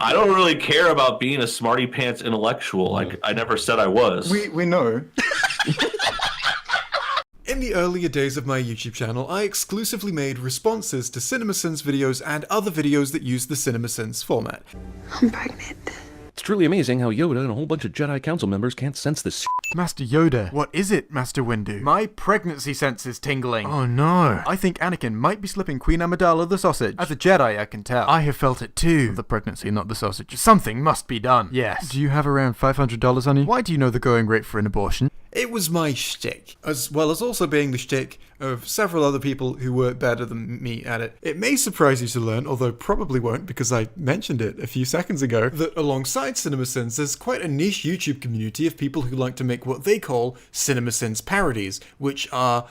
I don't really care about being a smarty pants intellectual. Like I never said I was. We know. In the earlier days of my YouTube channel, I exclusively made responses to CinemaSins videos and other videos that use the CinemaSins format. I'm pregnant. It's truly amazing how Yoda and a whole bunch of Jedi Council members can't sense this. Master Yoda. What is it, Master Windu? My pregnancy sense is tingling. Oh no. I think Anakin might be slipping Queen Amidala the sausage. As a Jedi, I can tell. I have felt it too. The pregnancy, not the sausage. Something must be done. Yes. Do you have around $500 on you? Why do you know the going rate for an abortion? It was my shtick, as well as also being the shtick of several other people who were better than me at it. It may surprise you to learn, although probably won't because I mentioned it a few seconds ago, that alongside CinemaSins there's quite a niche YouTube community of people who like to make what they call CinemaSins parodies, which are,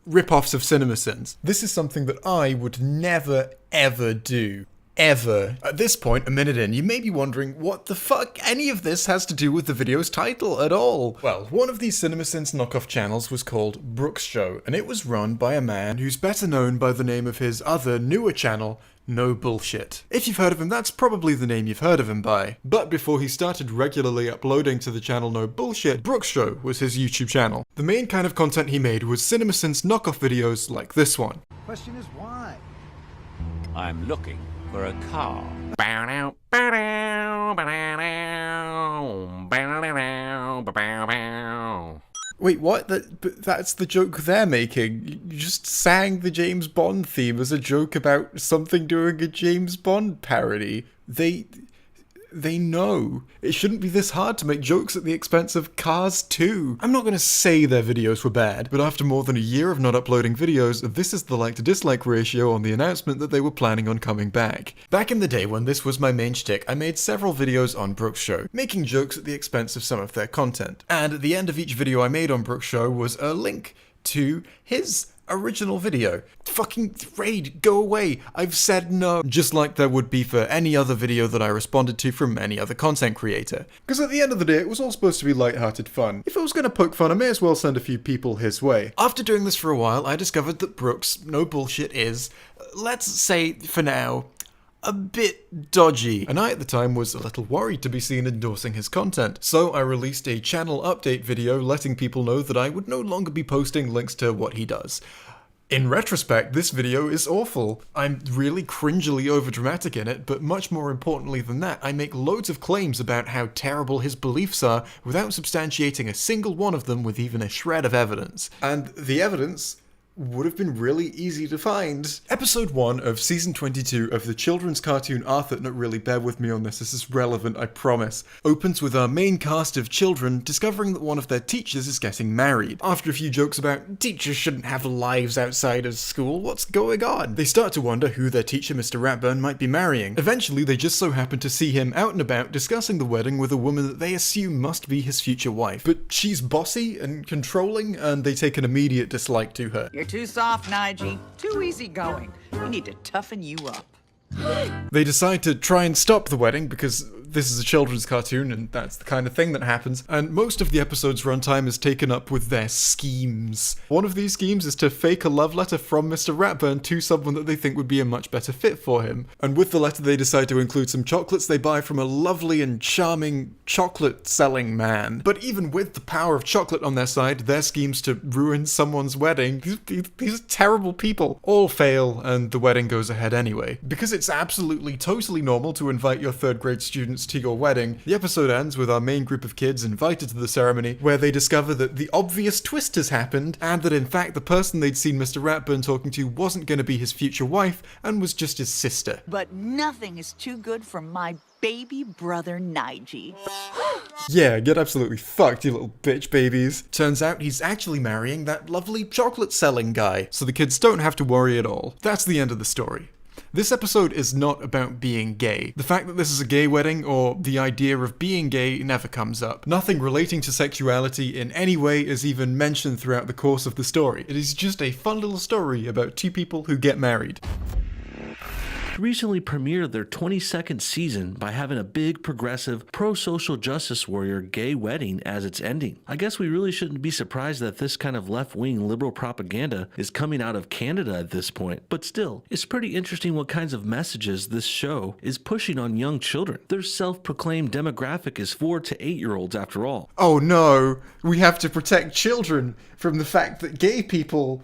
rip-offs of CinemaSins. This is something that I would never, ever do. Ever. At this point, a minute in, you may be wondering what the fuck any of this has to do with the video's title at all. Well, one of these CinemaSins knockoff channels was called Brooks Show, and it was run by a man who's better known by the name of his other, newer channel, No Bullshit. If you've heard of him, that's probably the name you've heard of him by. But before he started regularly uploading to the channel No Bullshit, Brooks Show was his YouTube channel. The main kind of content he made was CinemaSins knockoff videos like this one. Question is why? I'm looking for a car. Wait, what? That's the joke they're making. You just sang the James Bond theme as a joke about something doing a James Bond parody. They know. It shouldn't be this hard to make jokes at the expense of Cars 2. I'm not going to say their videos were bad, but after more than a year of not uploading videos, this is the like to dislike ratio on the announcement that they were planning on coming back. Back in the day when this was my main shtick, I made several videos on Brooks Show, making jokes at the expense of some of their content. And at the end of each video I made on Brooks Show was a link to his original video. Fucking Raid, go away. I've said no. Just like there would be for any other video that I responded to from any other content creator. Because at the end of the day, it was all supposed to be lighthearted fun. If I was going to poke fun, I may as well send a few people his way. After doing this for a while, I discovered that Brooks, No Bullshit, is, let's say for now, a bit dodgy, and I at the time was a little worried to be seen endorsing his content, so I released a channel update video letting people know that I would no longer be posting links to what he does. In retrospect, this video is awful. I'm really cringily overdramatic in it, but much more importantly than that, I make loads of claims about how terrible his beliefs are without substantiating a single one of them with even a shred of evidence. And the evidence would have been really easy to find. Episode 1 of Season 22 of the children's cartoon Arthur, no really, bear with me on this is relevant, I promise, opens with our main cast of children discovering that one of their teachers is getting married. After a few jokes about teachers shouldn't have lives outside of school, what's going on? They start to wonder who their teacher, Mr. Ratburn, might be marrying. Eventually, they just so happen to see him out and about discussing the wedding with a woman that they assume must be his future wife. But she's bossy and controlling, and they take an immediate dislike to her. You're too soft, Nige. Too easygoing. We need to toughen you up. They decide to try and stop the wedding because this is a children's cartoon and that's the kind of thing that happens, and most of the episode's runtime is taken up with their schemes. One of these schemes is to fake a love letter from Mr. Ratburn to someone that they think would be a much better fit for him, and with the letter they decide to include some chocolates they buy from a lovely and charming chocolate-selling man. But even with the power of chocolate on their side, their schemes to ruin someone's wedding, these terrible people, all fail and the wedding goes ahead anyway. Because it's absolutely totally normal to invite your third grade students to your wedding, the episode ends with our main group of kids invited to the ceremony, where they discover that the obvious twist has happened, and that in fact the person they'd seen Mr. Ratburn talking to wasn't going to be his future wife, and was just his sister. But nothing is too good for my baby brother, Nige. Yeah, get absolutely fucked, you little bitch babies. Turns out he's actually marrying that lovely chocolate-selling guy, so the kids don't have to worry at all. That's the end of the story. This episode is not about being gay. The fact that this is a gay wedding, or the idea of being gay, never comes up. Nothing relating to sexuality in any way is even mentioned throughout the course of the story. It is just a fun little story about two people who get married. recently premiered their 22nd season by having a big, progressive, pro-social justice warrior gay wedding as its ending. I guess we really shouldn't be surprised that this kind of left-wing liberal propaganda is coming out of Canada at this point, but still, it's pretty interesting what kinds of messages this show is pushing on young children. Their self-proclaimed demographic is 4 to 8-year-olds after all. Oh no, we have to protect children from the fact that gay people...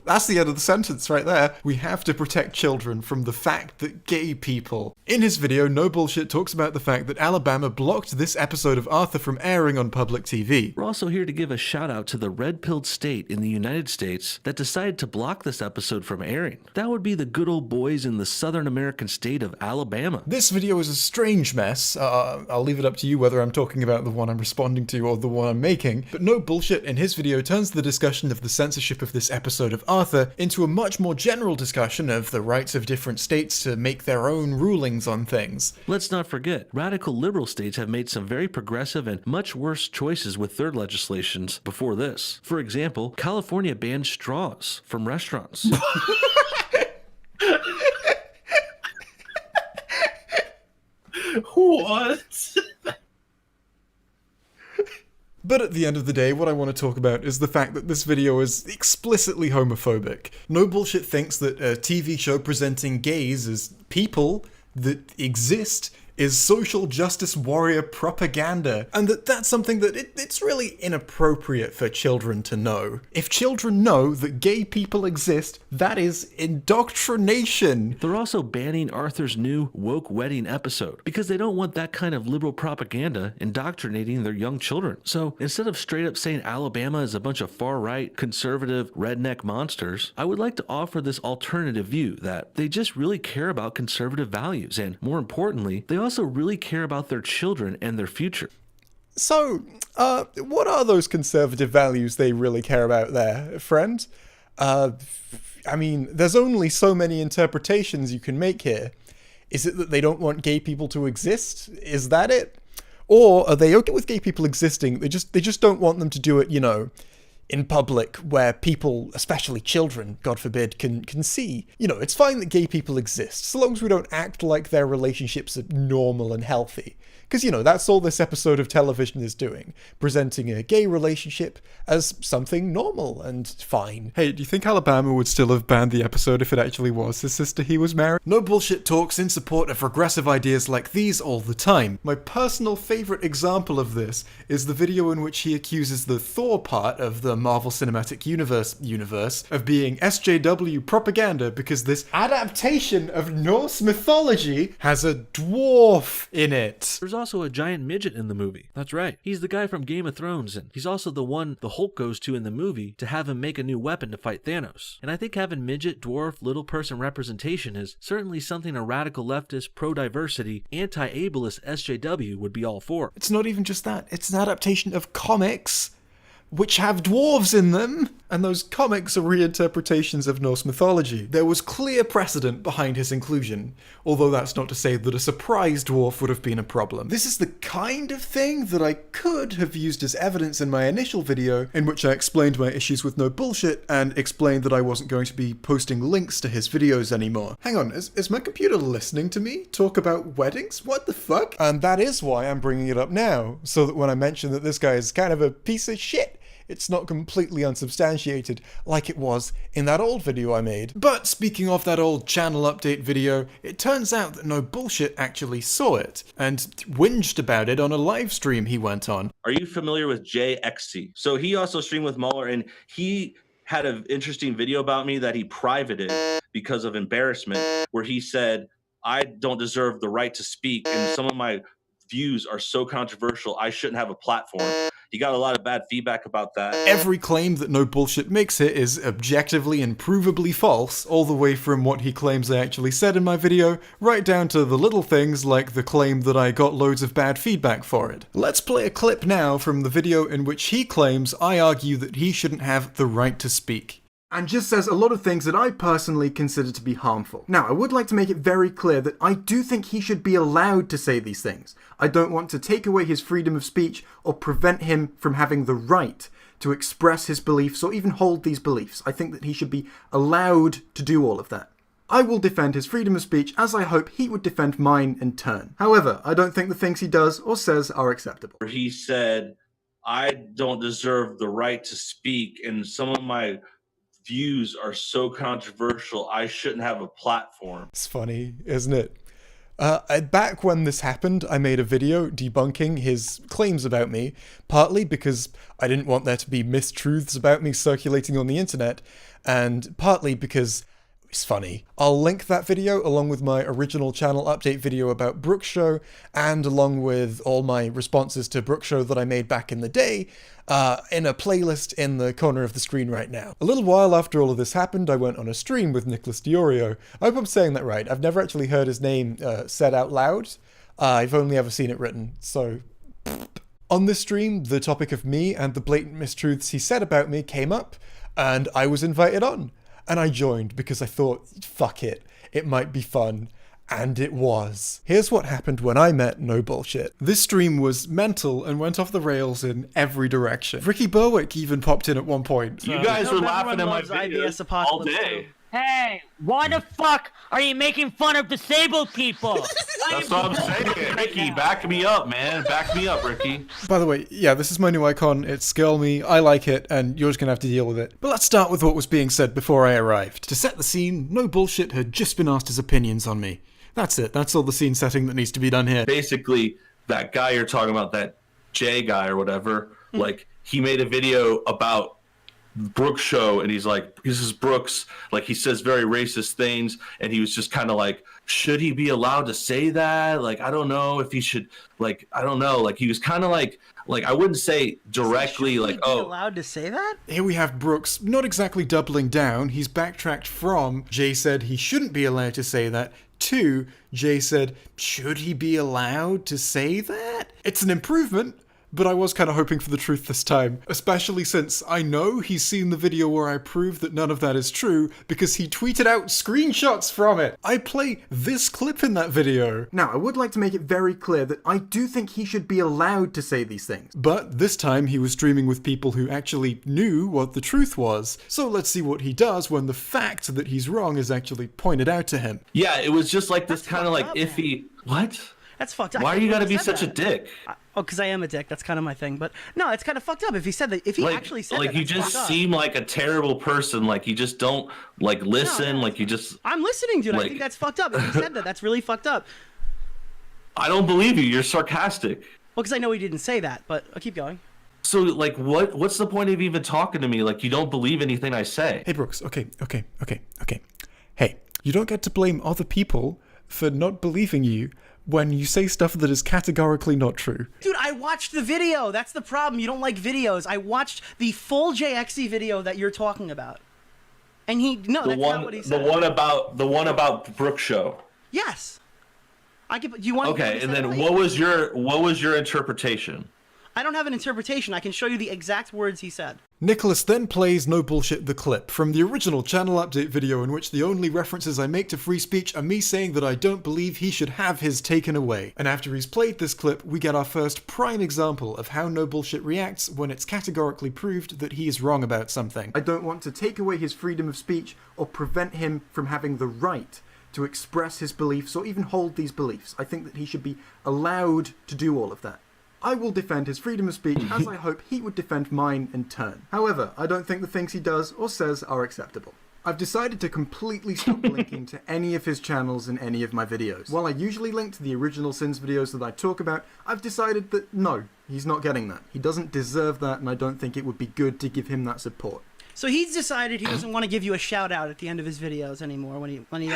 That's the end of the sentence right there. We have to protect children from the fact that gay people... In his video, No Bullshit talks about the fact that Alabama blocked this episode of Arthur from airing on public TV. We're also here to give a shout out to the red-pilled state in the United States that decided to block this episode from airing. That would be the good old boys in the southern American state of Alabama. This video is a strange mess. I'll leave it up to you whether I'm talking about the one I'm responding to or the one I'm making. But No Bullshit in his video turns the discussion of the censorship of this episode of Arthur into a much more general discussion of the rights of different states to make their own rulings on things. Let's not forget, radical liberal states have made some very progressive and much worse choices with their legislations before this. For example, California banned straws from restaurants. What? But at the end of the day, what I want to talk about is the fact that this video is explicitly homophobic. No Bullshit thinks that a TV show presenting gays as people that exist is social justice warrior propaganda, and that's something that it's really inappropriate for children to know. If children know that gay people exist, that is indoctrination. They're also banning Arthur's new woke wedding episode because they don't want that kind of liberal propaganda indoctrinating their young children. So instead of straight up saying Alabama is a bunch of far-right, conservative, redneck monsters, I would like to offer this alternative view that they just really care about conservative values, and more importantly, they also really care about their children and their future. So, what are those conservative values they really care about there, friend? I mean, there's only so many interpretations you can make here. Is it that they don't want gay people to exist? Is that it? Or are they okay with gay people existing? They just don't want them to do it, you know, in public where people, especially children, God forbid, can see. You know, it's fine that gay people exist, so long as we don't act like their relationships are normal and healthy. Because, you know, that's all this episode of television is doing. Presenting a gay relationship as something normal and fine. Hey, do you think Alabama would still have banned the episode if it actually was his sister he was married? No Bullshit talks in support of regressive ideas like these all the time. My personal favourite example of this is the video in which he accuses the Thor part of the Marvel Cinematic Universe of being SJW propaganda because this adaptation of Norse mythology has a dwarf in it. There's also a giant midget in the movie. That's right. He's the guy from Game of Thrones, and he's also the one the Hulk goes to in the movie to have him make a new weapon to fight Thanos. And I think having midget, dwarf, little person representation is certainly something a radical leftist, pro-diversity, anti-ableist SJW would be all for. It's not even just that. It's an adaptation of comics which have dwarves in them, and those comics are reinterpretations of Norse mythology. There was clear precedent behind his inclusion, although that's not to say that a surprise dwarf would have been a problem. This is the kind of thing that I could have used as evidence in my initial video, in which I explained my issues with No Bullshit, and explained that I wasn't going to be posting links to his videos anymore. Hang on, is my computer listening to me talk about weddings? What the fuck? And that is why I'm bringing it up now, so that when I mention that this guy is kind of a piece of shit, it's not completely unsubstantiated like it was in that old video I made. But speaking of that old channel update video, it turns out that No Bullshit actually saw it and whinged about it on a live stream he went on. Are you familiar with JXC? So he also streamed with Mueller, and he had an interesting video about me that he privated because of embarrassment, where he said, I don't deserve the right to speak, and some of my views are so controversial, I shouldn't have a platform. He got a lot of bad feedback about that. Every claim that No Bullshit makes here is objectively and provably false, all the way from what he claims I actually said in my video, right down to the little things like the claim that I got loads of bad feedback for it. Let's play a clip now from the video in which he claims I argue that he shouldn't have the right to speak. And just says a lot of things that I personally consider to be harmful. Now, I would like to make it very clear that I do think he should be allowed to say these things. I don't want to take away his freedom of speech or prevent him from having the right to express his beliefs or even hold these beliefs. I think that he should be allowed to do all of that. I will defend his freedom of speech as I hope he would defend mine in turn. However, I don't think the things he does or says are acceptable. He said, I don't deserve the right to speak, and some of my views are so controversial, I shouldn't have a platform. It's funny, isn't it? Back when this happened, I made a video debunking his claims about me, partly because I didn't want there to be mistruths about me circulating on the internet, and partly because it's funny. I'll link that video along with my original channel update video about Brooks' show, and along with all my responses to Brooks' show that I made back in the day, in a playlist in the corner of the screen right now. A little while after all of this happened, I went on a stream with Nicholas Diorio. I hope I'm saying that right. I've never actually heard his name said out loud. I've only ever seen it written, so... On this stream, the topic of me and the blatant mistruths he said about me came up, and I was invited on. And I joined because I thought, fuck it, it might be fun. And it was. Here's what happened when I met No Bullshit. This stream was mental and went off the rails in every direction. Ricky Berwick even popped in at one point. You guys were laughing at my videos all day. Hey, why the fuck are you making fun of disabled people? That's what I'm saying. Ricky, back me up, man. Back me up, Ricky. By the way, yeah, this is my new icon. It's Girl Me. I like it, and you're just gonna have to deal with it. But let's start with what was being said before I arrived. To set the scene, No Bullshit had just been asked his opinions on me. That's it. That's all the scene setting that needs to be done here. Basically, that guy you're talking about, that Jay guy or whatever, like, he made a video about Brooks' show, and he's like, this is Brooks, like, he says very racist things, and he was just kind of like, should he be allowed to say that? Like, I don't know if he should, like, I don't know, like, he was kind of like I wouldn't say directly, like, oh, allowed to say that? Here we have Brooks not exactly doubling down. He's backtracked from Jay said he shouldn't be allowed to say that to Jay said, should he be allowed to say that? It's an improvement, but I was kind of hoping for the truth this time, especially since I know he's seen the video where I prove that none of that is true because he tweeted out screenshots from it. I play this clip in that video. Now, I would like to make it very clear that I do think he should be allowed to say these things. But this time he was streaming with people who actually knew what the truth was. So let's see what he does when the fact that he's wrong is actually pointed out to him. yeah, it was just like this kind of like iffy, what? That's fucked up. Why you gotta be such a dick? Oh, because I am a dick. That's kind of my thing. But no, it's kind of fucked up. If he said that, if he actually said like that, you that's just fucked up. seem like a terrible person. Like you just don't like listen. Like you just. I'm listening, dude. I like- think that's fucked up. If he said that, that's really fucked up. I don't believe you. You're sarcastic. Well, because I know he didn't say that, but I'll keep going. So like, what's the point of even talking to me? Like you don't believe anything I say. Hey Brooks, okay. Hey, you don't get to blame other people for not believing you when you say stuff that is categorically not true. Dude, I watched the video. That's the problem. You don't like videos. I watched the full JXE video that you're talking about. And that's not what he said. The one about Brooks' show. Yes. Do you want Okay, and then what was your interpretation? I don't have an interpretation. I can show you the exact words he said. Nicholas then plays No Bullshit the clip from the original channel update video in which the only references I make to free speech are me saying that I don't believe he should have his taken away. And after he's played this clip, we get our first prime example of how No Bullshit reacts when it's categorically proved that he is wrong about something. I don't want to take away his freedom of speech or prevent him from having the right to express his beliefs or even hold these beliefs. I think that he should be allowed to do all of that. I will defend his freedom of speech as I hope he would defend mine in turn. However, I don't think the things he does or says are acceptable. I've decided to completely stop linking to any of his channels in any of my videos. While I usually link to the original Sins videos that I talk about, I've decided that no, he's not getting that. He doesn't deserve that, and I don't think it would be good to give him that support. So he's decided he doesn't want to give you a shout out at the end of his videos anymore when he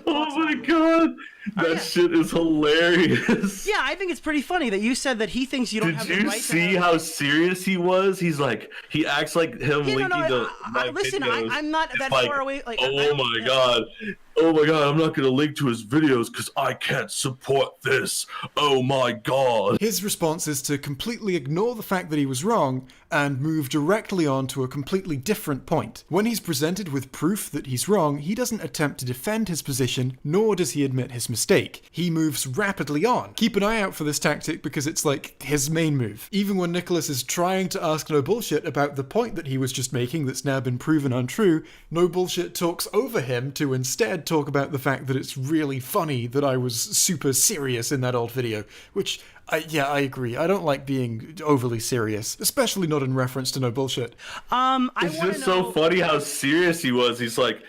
Oh my god, that shit is hilarious. Yeah, I think it's pretty funny that you said that he thinks you don't have the right to. Did you see how serious he was? He's like, he acts like him linking my listen, videos. I'm not that It's far away. Like, oh my god. Oh my god, I'm not gonna link to his videos because I can't support this. Oh my god. His response is to completely ignore the fact that he was wrong and move directly on to a completely different point. When he's presented with proof that he's wrong, he doesn't attempt to defend his position, nor does he admit his mistake. He moves rapidly on. Keep an eye out for this tactic because it's like his main move. Even when Nicholas is trying to ask No Bullshit about the point that he was just making that's now been proven untrue, No Bullshit talks over him to instead instead talk about the fact that it's really funny that I was super serious in that old video, which, I agree. I don't like being overly serious, especially not in reference to no bullshit. It's just so funny how serious he was. He's like,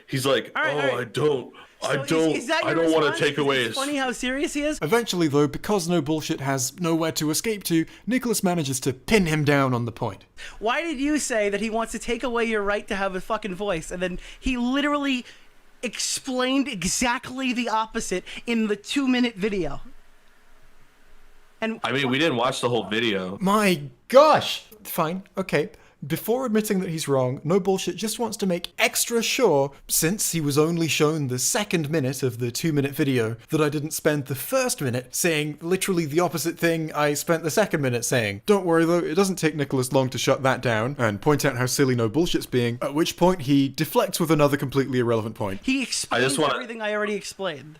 I don't want to take away his... Funny how serious he is? Eventually, though, because no bullshit has nowhere to escape to, Nicholas manages to pin him down on the point. Why did you say that he wants to take away your right to have a fucking voice? And then he literally explained exactly the opposite in the 2-minute video. And I mean, we didn't watch the whole video. My gosh! Fine, okay. Before admitting that he's wrong, No Bullshit just wants to make extra sure, since he was only shown the 2nd minute of the 2-minute video, that I didn't spend the 1st minute saying literally the opposite thing I spent the 2nd minute saying. Don't worry though, it doesn't take Nicholas long to shut that down and point out how silly No Bullshit's being, at which point he deflects with another completely irrelevant point. he explained everything I already explained.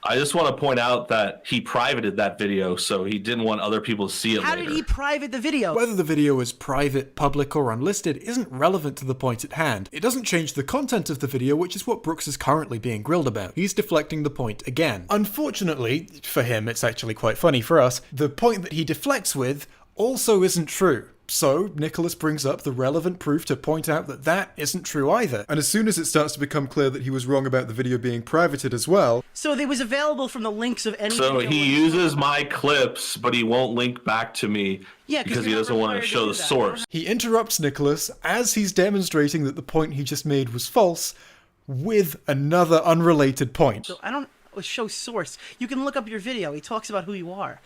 I just want to point out that he privated that video, so he didn't want other people to see it How later. did he private the video? Whether the video is private, public, or unlisted isn't relevant to the point at hand. It doesn't change the content of the video, which is what Brooks is currently being grilled about. He's deflecting the point again. Unfortunately, for him, it's actually quite funny for us, the point that he deflects with also isn't true. So, Nicholas brings up the relevant proof to point out that that isn't true either. And as soon as it starts to become clear that he was wrong about the video being privated as well... So it was available from the links of any So video he uses my clips, but he won't link back to me because he doesn't want to show the source. He interrupts Nicholas as he's demonstrating that the point he just made was false with another unrelated point. So I don't show source. You can look up your video. He talks about who you are.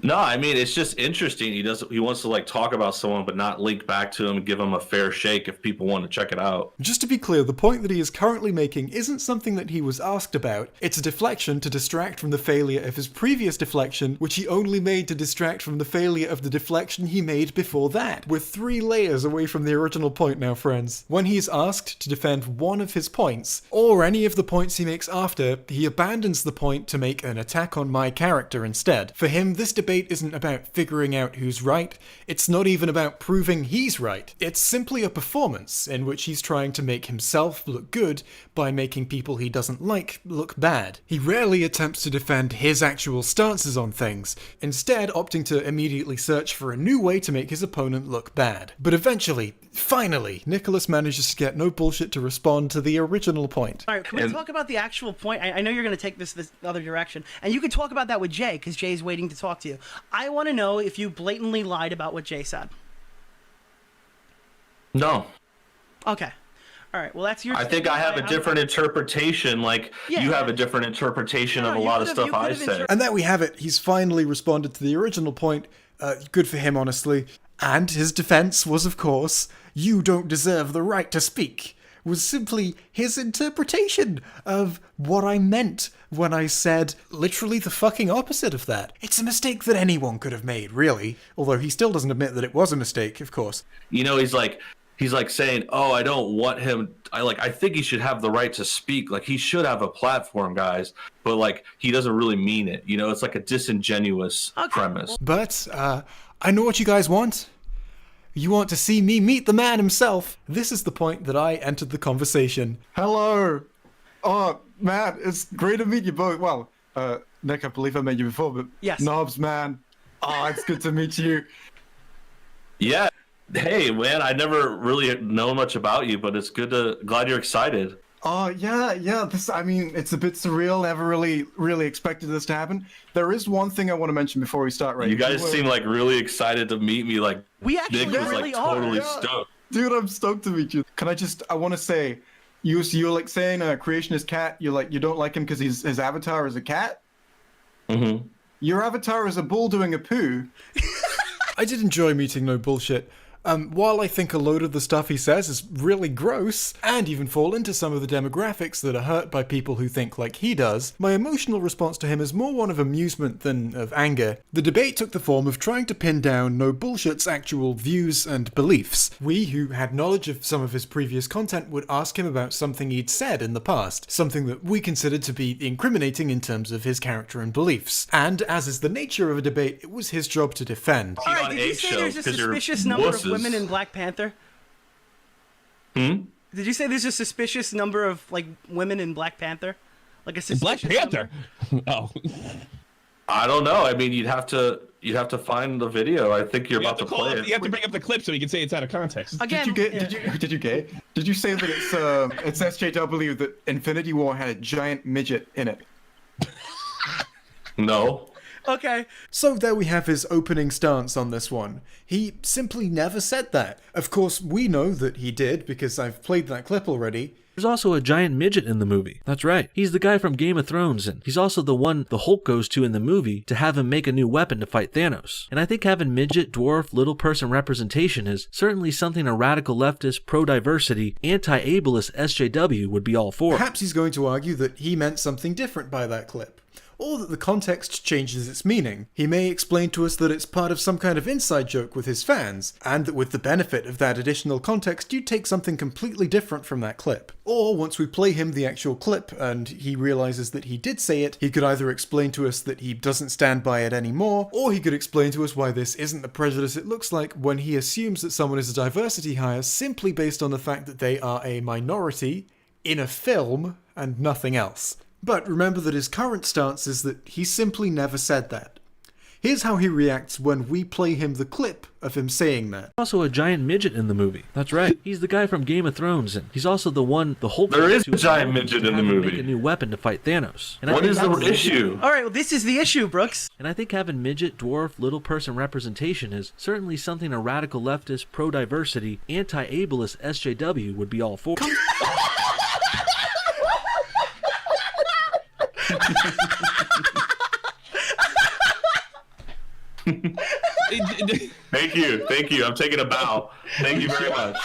No, I mean, it's just interesting. He wants to like talk about someone, but not link back to him and give him a fair shake if people want to check it out. Just to be clear, the point that he is currently making isn't something that he was asked about. It's a deflection to distract from the failure of his previous deflection, which he only made to distract from the failure of the deflection he made before that. We're 3 layers away from the original point now, friends. When he is asked to defend one of his points, or any of the points he makes after, he abandons the point to make an attack on my character instead. For him, this debate isn't about figuring out who's right. It's not even about proving he's right. It's simply a performance in which he's trying to make himself look good by making people he doesn't like look bad. He rarely attempts to defend his actual stances on things, instead opting to immediately search for a new way to make his opponent look bad. But eventually, finally, Nicholas manages to get No Bullshit to respond to the original point. All right, can we talk about the actual point? I know you're going to take this other direction, and you can talk about that with Jay, because Jay's waiting to talk to you. I want to know if you blatantly lied about what Jay said. No. Okay. All right, well, that's your... I think I have a different interpretation, like you have a different interpretation of a lot of stuff I said. And there we have it. He's finally responded to the original point. Good for him, honestly. And his defense was, of course, "You don't deserve the right to speak," was simply his interpretation of what I meant when I said literally the fucking opposite of that. It's a mistake that anyone could have made, really. Although he still doesn't admit that it was a mistake, of course. You know, he's like saying, "Oh, I don't want him. I think he should have the right to speak. Like, he should have a platform, guys." But like, he doesn't really mean it. You know, it's like a disingenuous premise. But I know what you guys want. You want to see me meet the man himself. This is the point that I entered the conversation. Hello. Oh, Matt, it's great to meet you both. Well, Nick, I believe I met you before, but yes. Nobs, man. Oh, it's good to meet you. Yeah. Hey, man, I never really know much about you, but it's glad you're excited. Oh, yeah. It's a bit surreal. Never really expected this to happen. There is one thing I want to mention before we start, right? You guys seem like really excited to meet me. Like, we actually Nick was really like totally are. stoked. Dude, I'm stoked to meet you. I want to say, you're like saying creationist cat, you don't like him because his avatar is a cat? Mm-hmm. Your avatar is a bull doing a poo. I did enjoy meeting No Bullshit. While I think a load of the stuff he says is really gross, and even fall into some of the demographics that are hurt by people who think like he does, my emotional response to him is more one of amusement than of anger. The debate took the form of trying to pin down No Bullshit's actual views and beliefs. We, who had knowledge of some of his previous content, would ask him about something he'd said in the past, something that we considered to be incriminating in terms of his character and beliefs. And, as is the nature of a debate, it was his job to defend. Alright, did you say there's a suspicious number of women in Black Panther? Hmm? Did you say there's a suspicious number of like women in Black Panther? Like a Black suspicious Panther. Oh. I don't know. I mean, you'd have to find the video. I think you're about to play it. You have to bring up the clip so you can say it's out of context. Again, Did you say that it's SJW that Infinity War had a giant midget in it? No. Okay. So there we have his opening stance on this one. He simply never said that. Of course, we know that he did because I've played that clip already. There's also a giant midget in the movie. That's right. He's the guy from Game of Thrones, and he's also the one the Hulk goes to in the movie to have him make a new weapon to fight Thanos. And I think having midget, dwarf, little person representation is certainly something a radical leftist, pro-diversity, anti-ableist SJW would be all for. Perhaps he's going to argue that he meant something different by that clip, or that the context changes its meaning. He may explain to us that it's part of some kind of inside joke with his fans, and that with the benefit of that additional context, you take something completely different from that clip. Or once we play him the actual clip and he realizes that he did say it, he could either explain to us that he doesn't stand by it anymore, or he could explain to us why this isn't the prejudice it looks like when he assumes that someone is a diversity hire simply based on the fact that they are a minority in a film and nothing else. But remember that his current stance is that he simply never said that. Here's how he reacts when we play him the clip of him saying that. Also a giant midget in the movie. That's right. He's the guy from Game of Thrones, and he's also the one the Hulk There goes is to a giant midget in the movie. Make a new weapon to fight Thanos. And What is the issue? All right. Well, this is the issue, Brooks. And I think having midget, dwarf, little person representation is certainly something a radical leftist, pro-diversity, anti-ableist SJW would be all for. Thank you. I'm taking a bow. Thank you very much.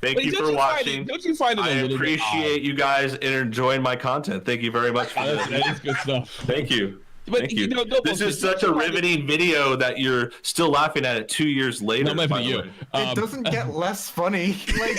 Thank you for watching. Don't you find it I a little appreciate you guys enjoying my content. Thank you very much for bit this. that is good stuff. Thank you. But, Thank you. you know, no, this but- is such a riveting video that you're still laughing at it 2 years later. Not meant by for the you. way. It doesn't get less funny. Like,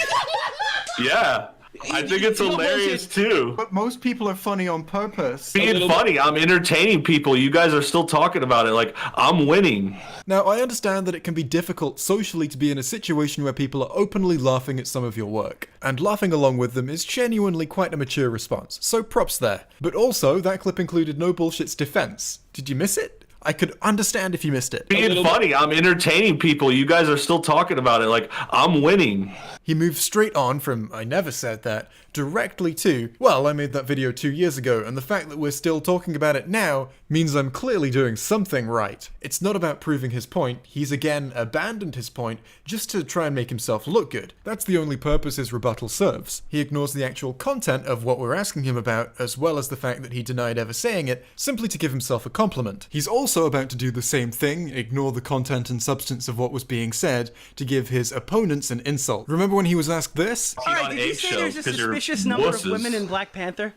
Yeah. I think it's You know, hilarious too. but most people are funny on purpose. Being funny, I'm entertaining people. You guys are still talking about it like I'm winning. Now, I understand that it can be difficult socially to be in a situation where people are openly laughing at some of your work, and laughing along with them is genuinely quite a mature response, so props there. But also, that clip included No Bullshit's defense. Did you miss it? I could understand if you missed it. Being funny, I'm entertaining people. You guys are still talking about it like I'm winning. He moved straight on from, I never said that, directly to, well, I made that video 2 years ago, and the fact that we're still talking about it now means I'm clearly doing something right. It's not about proving his point, he's again abandoned his point just to try and make himself look good. That's the only purpose his rebuttal serves. He ignores the actual content of what we're asking him about, as well as the fact that he denied ever saying it, simply to give himself a compliment. He's also about to do the same thing, ignore the content and substance of what was being said, to give his opponents an insult. Remember when he was asked this? All right. Did you say there's a suspicious number of women in Black Panther?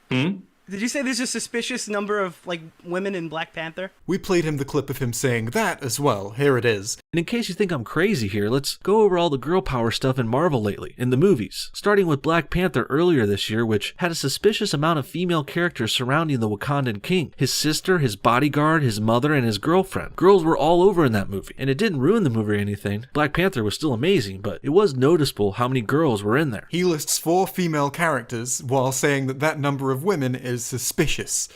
Did you say there's a suspicious number of like women in Black Panther? We played him the clip of him saying that as well. Here it is. And in case you think I'm crazy here, let's go over all the girl power stuff in Marvel lately, in the movies. Starting with Black Panther earlier this year, which had a suspicious amount of female characters surrounding the Wakandan king. His sister, his bodyguard, his mother, and his girlfriend. Girls were all over in that movie, and it didn't ruin the movie or anything. Black Panther was still amazing, but it was noticeable how many girls were in there. He lists 4 female characters while saying that that number of women is suspicious.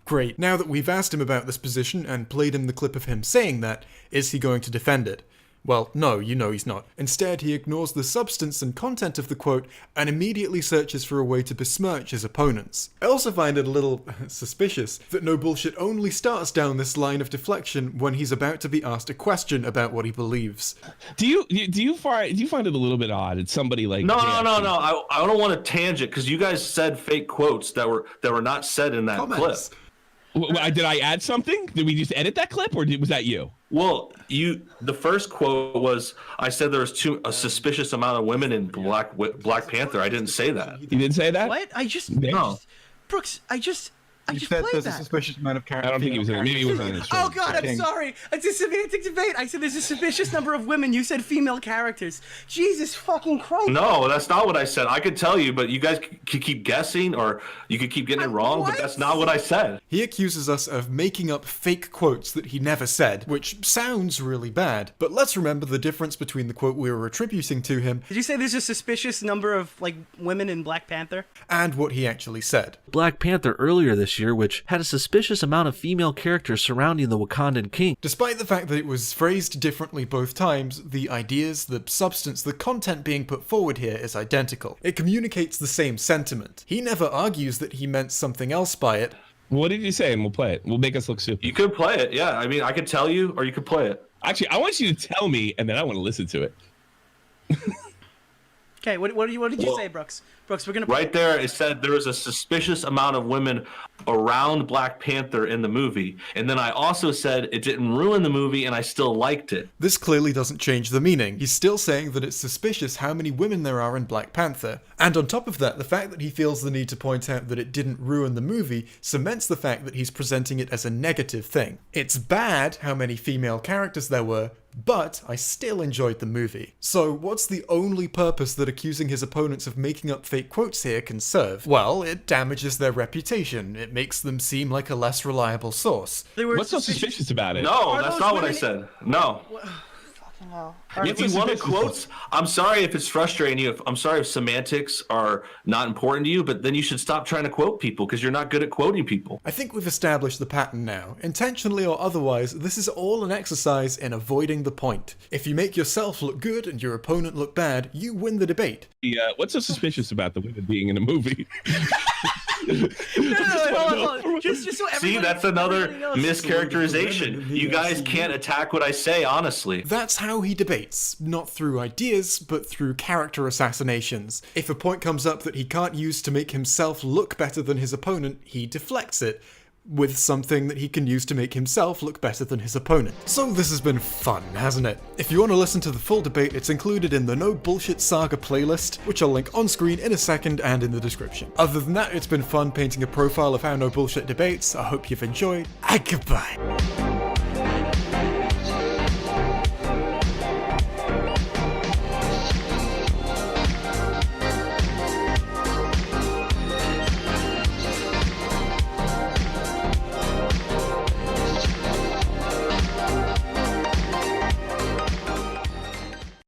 Great. Now that we've asked him about this position and played him the clip of him saying that, is he going to defend it? Well, no, you know he's not. Instead, he ignores the substance and content of the quote and immediately searches for a way to besmirch his opponents. I also find it a little suspicious that No Bullshit only starts down this line of deflection when he's about to be asked a question about what he believes. Do you find it a little bit odd? It's somebody like No. I don't want to tangent because you guys said fake quotes that were not said in that Comments. clip. Did I add something? Did we just edit that clip, or was that you? Well, the first quote was, I said there was a suspicious amount of women in Black Panther. I didn't say that. You didn't say that? What? No. Brooks, You just said played there's a that. suspicious amount of characters. I don't think he was in it. Maybe he wasn't in the Oh stream. God, I'm King. sorry. It's a semantic debate. I said there's a suspicious number of women. You said female characters. Jesus fucking Christ. No, that's not what I said. I could tell you, but you guys could keep guessing, or you could keep getting it wrong, What? but that's not what I said. He accuses us of making up fake quotes that he never said, which sounds really bad. But let's remember the difference between the quote we were attributing to him Did you say there's a suspicious number of like women in Black Panther? and what he actually said. Black Panther earlier this year, which had a suspicious amount of female characters surrounding the Wakandan king. Despite the fact that it was phrased differently both times, the ideas, the substance, the content being put forward here is identical. It communicates the same sentiment. He never argues that he meant something else by it. What did you say? And we'll play it. We'll make us look stupid. You could play it, yeah. I mean, I could tell you, or you could play it. Actually, I want you to tell me, and then I want to listen to it. Okay, what did you say, Brooks? Brooks, we're gonna Right there, it said there was a suspicious amount of women around Black Panther in the movie. And then I also said it didn't ruin the movie and I still liked it. This clearly doesn't change the meaning. He's still saying that it's suspicious how many women there are in Black Panther. And on top of that, the fact that he feels the need to point out that it didn't ruin the movie cements the fact that he's presenting it as a negative thing. It's bad how many female characters there were, but I still enjoyed the movie. So what's the only purpose that accusing his opponents of making up fake quotes here can serve? Well, it damages their reputation. It makes them seem like a less reliable source. They were What's so suspicious about it? No, Are that's those not what I women- said. No. If you want to quotes, I'm sorry if it's frustrating you. I'm sorry if semantics are not important to you, but then you should stop trying to quote people because you're not good at quoting people. I think we've established the pattern now. Intentionally or otherwise, this is all an exercise in avoiding the point. If you make yourself look good and your opponent look bad, you win the debate. What's so suspicious about the women being in a movie? No, hold on. Just so See, everybody- that's another everybody knows. mischaracterization. You guys can't attack what I say, honestly. That's how he debates, not through ideas, but through character assassinations. If a point comes up that he can't use to make himself look better than his opponent, he deflects it with something that he can use to make himself look better than his opponent. So this has been fun, hasn't it? If you want to listen to the full debate, it's included in the No Bullshit Saga playlist, which I'll link on screen in a second and in the description. Other than that, it's been fun painting a profile of how No Bullshit debates. I hope you've enjoyed, and goodbye.